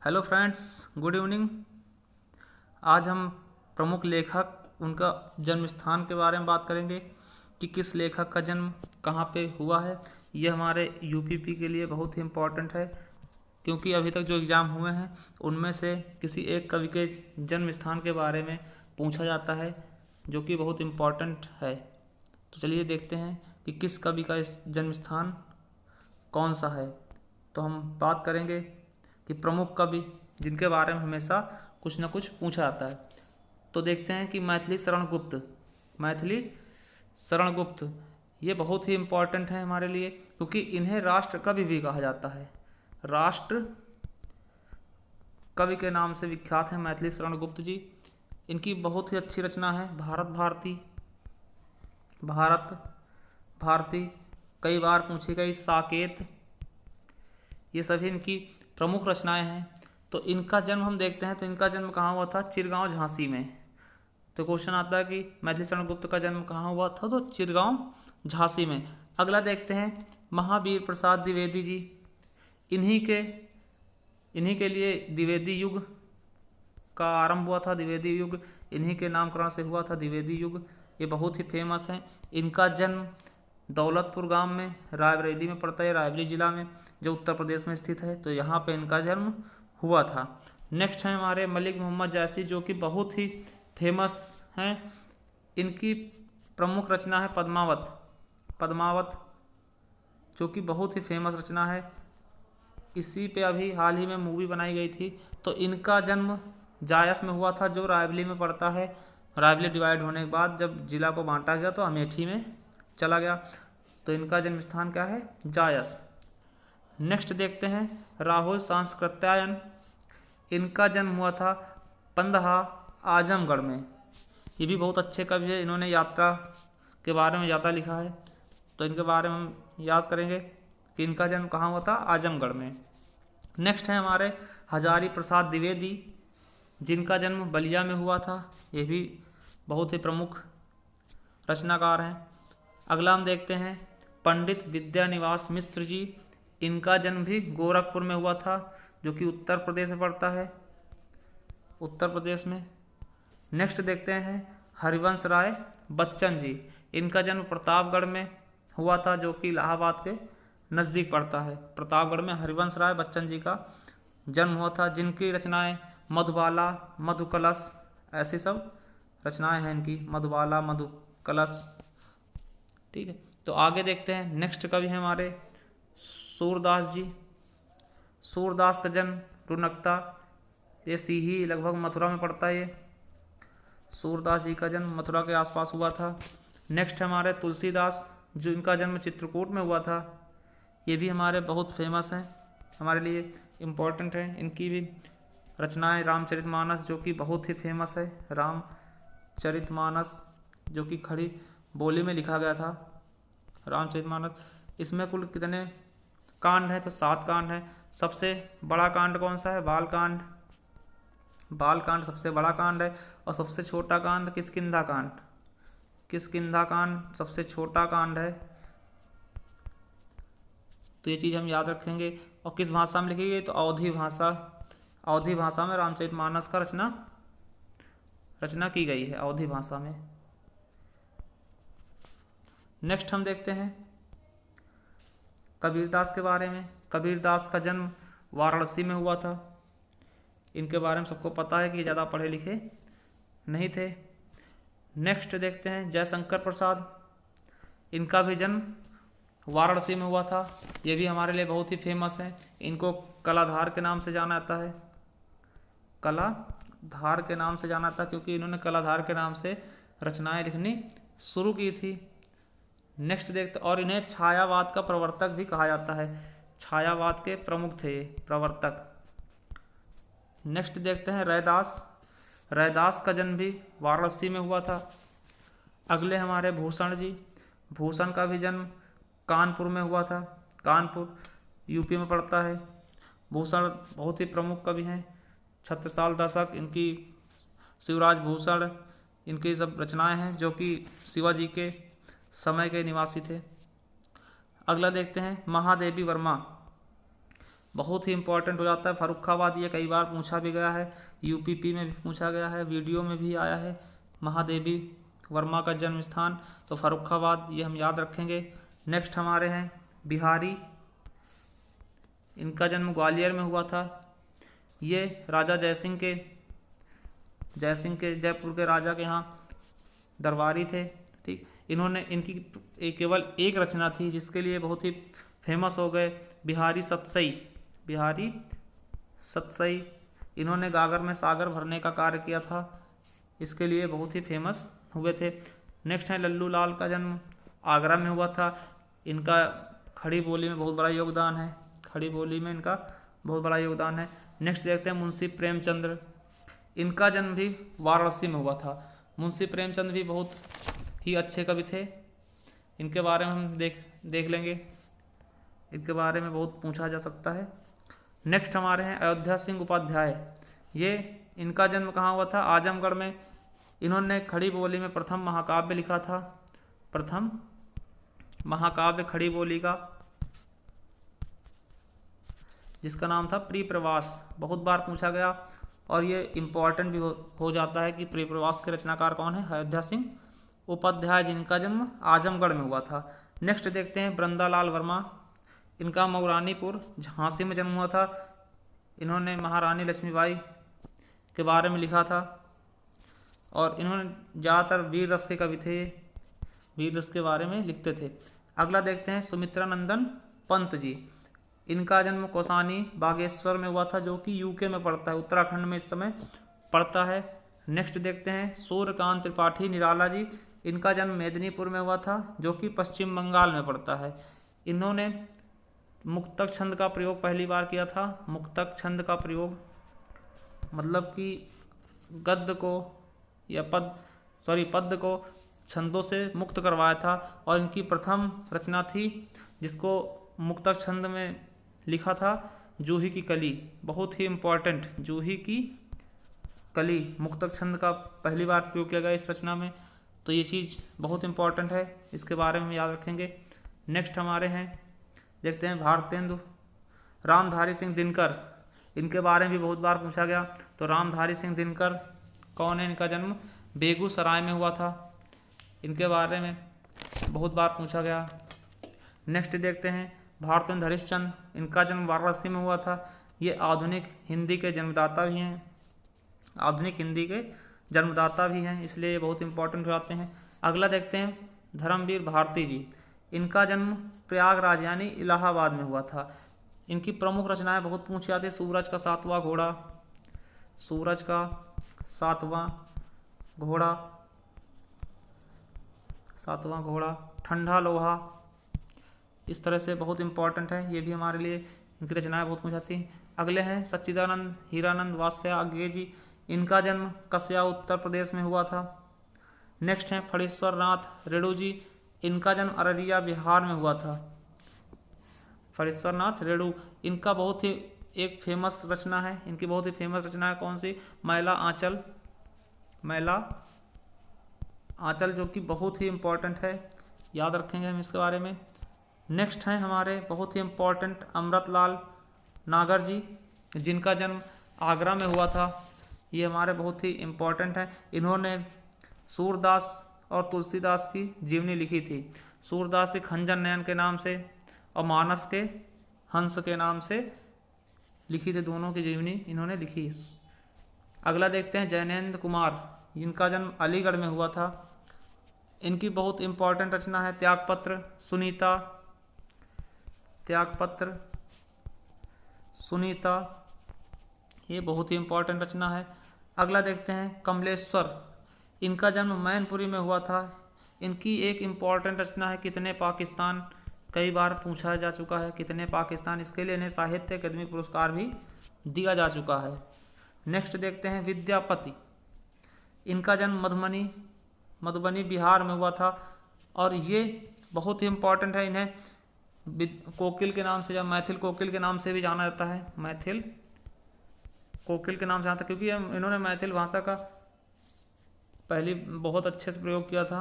Hello friends, good evening. आज हम प्रमुख लेखक उनका जन्म स्थान के बारे में बात करेंगे कि किस लेखक का जन्म कहाँ पे हुआ है। ये हमारे यूपीपी के लिए बहुत ही इम्पोर्टेंट है, क्योंकि अभी तक जो एग्ज़ाम हुए हैं उनमें से किसी एक कवि के जन्म स्थान के बारे में पूछा जाता है, जो कि बहुत इम्पोर्टेंट है। तो चलिए देखते हैं कि किस कवि का इस जन्म स्थान कौन सा है। तो हम बात करेंगे कि प्रमुख कवि जिनके बारे में हमेशा कुछ न कुछ पूछा जाता है। तो देखते हैं कि मैथिली शरण गुप्त ये बहुत ही इम्पोर्टेंट है हमारे लिए, क्योंकि इन्हें राष्ट्र कवि भी कहा जाता है। राष्ट्र कवि के नाम से विख्यात हैं मैथिली शरण गुप्त जी। इनकी बहुत ही अच्छी रचना है भारत भारती, कई बार पूछी गई साकेत, ये सभी इनकी प्रमुख रचनाएं हैं। तो इनका जन्म हम देखते हैं, तो इनका जन्म कहाँ हुआ था? चिरगांव, झांसी में। तो क्वेश्चन आता है कि मैथिली शरण गुप्त का जन्म कहाँ हुआ था? तो चिरगांव, झांसी में। अगला देखते हैं महावीर प्रसाद द्विवेदी जी। इन्हीं के लिए द्विवेदी युग का आरंभ हुआ था। द्विवेदी युग इन्हीं के नामकरण से हुआ था, द्विवेदी युग। ये बहुत ही फेमस है। इनका जन्म दौलतपुर गांव में रायबरेली में पड़ता है, रायबरेली जिला में, जो उत्तर प्रदेश में स्थित है। तो यहाँ पे इनका जन्म हुआ था। नेक्स्ट है हमारे मलिक मोहम्मद जैसी, जो कि बहुत ही फेमस हैं। इनकी प्रमुख रचना है पद्मावत, जो कि बहुत ही फेमस रचना है। इसी पे अभी हाल ही में मूवी बनाई गई थी। तो इनका जन्म जायस में हुआ था, जो रायबरेली में पड़ता है। रायबरेली डिवाइड होने के बाद जब जिला को बांटा गया तो अमेठी में चला गया। तो इनका जन्म स्थान क्या है? जायस। नेक्स्ट देखते हैं राहुल सांस्कृत्यायन। इनका जन्म हुआ था पंदहा, आजमगढ़ में। ये भी बहुत अच्छे कवि है, इन्होंने यात्रा के बारे में ज़्यादा लिखा है। तो इनके बारे में हम याद करेंगे कि इनका जन्म कहाँ हुआ था? आजमगढ़ में। नेक्स्ट है हमारे हजारी प्रसाद द्विवेदी, जिनका जन्म बलिया में हुआ था। ये भी बहुत ही प्रमुख रचनाकार हैं। अगला हम देखते हैं पंडित विद्यानिवास मिश्र जी। इनका जन्म भी गोरखपुर में हुआ था, जो कि उत्तर प्रदेश में पड़ता है, उत्तर प्रदेश में। नेक्स्ट देखते हैं हरिवंश राय बच्चन जी। इनका जन्म प्रतापगढ़ में हुआ था, जो कि इलाहाबाद के नज़दीक पड़ता है। प्रतापगढ़ में हरिवंश राय बच्चन जी का जन्म हुआ था, जिनकी रचनाएं मधुबाला, मधुकलश, ऐसी सब रचनाएं हैं इनकी। मधुबाला, मधुकलश, ठीक है। तो आगे देखते हैं नेक्स्ट कवि हैं हमारे सूरदास जी। सूरदास का जन्म रुनकता, ये सीही लगभग मथुरा में पड़ता है। ये सूरदास जी का जन्म मथुरा के आसपास हुआ था। नेक्स्ट हमारे तुलसीदास, जो इनका जन्म चित्रकूट में हुआ था। ये भी हमारे बहुत फेमस हैं, हमारे लिए इम्पोर्टेंट हैं। इनकी भी रचनाएं रामचरितमानस, जो कि बहुत ही फेमस है। रामचरितमानस, जो कि खड़ी बोली में लिखा गया था, रामचरितमानस। इसमें कुल कितने कांड हैं? तो 7 कांड हैं। सबसे बड़ा कांड कौन सा है? बालकांड सबसे बड़ा कांड है। और सबसे छोटा कांड किष्किंधा कांड सबसे छोटा कांड है। तो ये चीज़ हम याद रखेंगे। और किस भाषा में लिखी गई? तो अवधी भाषा में रामचरितमानस का रचना की गई है, अवधी भाषा में। नेक्स्ट हम देखते हैं कबीरदास के बारे में। कबीरदास का जन्म वाराणसी में हुआ था। इनके बारे में सबको पता है कि ज़्यादा पढ़े लिखे नहीं थे। नेक्स्ट देखते हैं जयशंकर प्रसाद। इनका भी जन्म वाराणसी में हुआ था। ये भी हमारे लिए बहुत ही फेमस है। इनको कलाधार के नाम से जाना जाता है, कलाधार के नाम से जाना जाता है, क्योंकि इन्होंने कलाधार के नाम से रचनाएं लिखनी शुरू की थी। नेक्स्ट देखते, और इन्हें छायावाद का प्रवर्तक भी कहा जाता है। छायावाद के प्रमुख थे ये प्रवर्तक। नेक्स्ट देखते हैं रैदास का जन्म भी वाराणसी में हुआ था। अगले हमारे भूषण जी। भूषण का भी जन्म कानपुर में हुआ था। कानपुर यूपी में पड़ता है। भूषण बहुत ही प्रमुख कवि हैं। छत्रसाल दशक, इनकी शिवराज भूषण, इनकी सब रचनाएं हैं, जो कि शिवाजी के समय के निवासी थे। अगला देखते हैं महादेवी वर्मा। बहुत ही इंपॉर्टेंट हो जाता है। फर्रुखाबाद ये कई बार पूछा भी गया है, यूपीपी में भी पूछा गया है, वीडियो में भी आया है। महादेवी वर्मा का जन्म स्थान तो फर्रुखाबाद, ये हम याद रखेंगे। नेक्स्ट हमारे हैं बिहारी, इनका जन्म ग्वालियर में हुआ था। ये राजा जयसिंह के जयपुर के राजा के यहाँ दरबारी थे। ठीक, इन्होंने इनकी केवल एक रचना थी जिसके लिए बहुत ही फेमस हो गए, बिहारी सतसई। इन्होंने गागर में सागर भरने का कार्य किया था, इसके लिए बहुत ही फेमस हुए थे। नेक्स्ट है लल्लू लाल का जन्म आगरा में हुआ था। इनका खड़ी बोली में बहुत बड़ा योगदान है, खड़ी बोली में इनका बहुत बड़ा योगदान है। नेक्स्ट देखते हैं मुंशी प्रेमचंद्र, इनका जन्म भी वाराणसी में हुआ था। मुंशी प्रेमचंद भी बहुत ही अच्छे कवि थे, इनके बारे में हम देख लेंगे, इनके बारे में बहुत पूछा जा सकता है। नेक्स्ट हमारे हैं अयोध्या सिंह उपाध्याय, ये इनका जन्म कहाँ हुआ था? आजमगढ़ में। इन्होंने खड़ी बोली में प्रथम महाकाव्य लिखा था, प्रथम महाकाव्य खड़ी बोली का, जिसका नाम था प्रियप्रवास। बहुत बार पूछा गया और ये इम्पॉर्टेंट भी हो जाता है कि प्रियप्रवास के रचनाकार कौन है? अयोध्या सिंह उपाध्याय, जिनका जन्म आजमगढ़ में हुआ था। नेक्स्ट देखते हैं वृंदालाल वर्मा, इनका मऊरानीपुर झांसी में जन्म हुआ था। इन्होंने महारानी लक्ष्मीबाई के बारे में लिखा था और इन्होंने ज़्यादातर वीर रस के कवि थे, वीर रस के बारे में लिखते थे। अगला देखते हैं सुमित्रानंदन पंत जी, इनका जन्म कौसानी बागेश्वर में हुआ था, जो कि यूके में पड़ता है, उत्तराखंड में इस समय पड़ता है। नेक्स्ट देखते हैं सूर्यकांत त्रिपाठी निराला जी, इनका जन्म मेदिनीपुर में हुआ था, जो कि पश्चिम बंगाल में पड़ता है। इन्होंने मुक्तक छंद का प्रयोग पहली बार किया था। मुक्तक छंद का प्रयोग मतलब कि गद्य को या पद्य को छंदों से मुक्त करवाया था, और इनकी प्रथम रचना थी जिसको मुक्तक छंद में लिखा था जूही की कली। बहुत ही इम्पॉर्टेंट, जूही की कली मुक्तक छंद का पहली बार प्रयोग किया गया इस रचना में, तो ये चीज़ बहुत इम्पॉर्टेंट है, इसके बारे में याद रखेंगे। नेक्स्ट हमारे हैं देखते हैं भारतेंदु रामधारी सिंह दिनकर, इनके बारे में भी बहुत बार पूछा गया। तो रामधारी सिंह दिनकर कौन है? इनका जन्म बेगूसराय में हुआ था, इनके बारे में बहुत बार पूछा गया। नेक्स्ट देखते हैं भारतेंदु हरिश्चंद्र, इनका जन्म वाराणसी में हुआ था। ये आधुनिक हिंदी के जन्मदाता भी हैं, आधुनिक हिंदी के जन्मदाता भी हैं, इसलिए ये बहुत इंपॉर्टेंट हो जाते हैं। अगला देखते हैं धर्मवीर भारती जी, इनका जन्म प्रयागराज यानी इलाहाबाद में हुआ था। इनकी प्रमुख रचनाएं बहुत पूछी जाती है, सूरज का सातवां घोड़ा, सूरज का सातवां घोड़ा, ठंडा लोहा, इस तरह से बहुत इंपॉर्टेंट है, ये भी हमारे लिए इनकी रचनाएं बहुत पूछी जाती हैं। अगले हैं सच्चिदानंद हीरानंद वात्स्यायज्ञ जी, इनका जन्म कसया उत्तर प्रदेश में हुआ था। नेक्स्ट हैं फणीश्वर नाथ रेणु जी, इनका जन्म अररिया बिहार में हुआ था। फणीश्वर नाथ रेणु, इनका बहुत ही एक फेमस रचना है, इनकी बहुत ही फेमस रचना है कौन सी? मैला आंचल, जो कि बहुत ही इम्पोर्टेंट है, याद रखेंगे हम इसके बारे में। नेक्स्ट हैं हमारे बहुत ही इम्पोर्टेंट अमृतलाल नागर जी, जिनका जन्म आगरा में हुआ था। ये हमारे बहुत ही इम्पोर्टेंट हैं, इन्होंने सूरदास और तुलसीदास की जीवनी लिखी थी। सूरदास के खंजर नयन के नाम से और मानस के हंस के नाम से लिखी थी, दोनों की जीवनी इन्होंने लिखी। अगला देखते हैं जैनेन्द्र कुमार, इनका जन्म अलीगढ़ में हुआ था। इनकी बहुत इम्पोर्टेंट रचना है सुनीता, ये बहुत ही इम्पोर्टेंट रचना है। अगला देखते हैं कमलेश्वर, इनका जन्म मैनपुरी में हुआ था। इनकी एक इम्पॉर्टेंट रचना है कितने पाकिस्तान, कई बार पूछा जा चुका है कितने पाकिस्तान, इसके लिए इन्हें साहित्य अकादमी पुरस्कार भी दिया जा चुका है। नेक्स्ट देखते हैं विद्यापति, इनका जन्म मधुबनी बिहार में हुआ था, और ये बहुत ही इम्पॉर्टेंट है। इन्हें कोकिल के नाम से या मैथिल कोकिल के नाम से भी जाना जाता है, मैथिल कोकिल के नाम से जाता है, क्योंकि इन्होंने मैथिल भाषा का पहले बहुत अच्छे से प्रयोग किया था।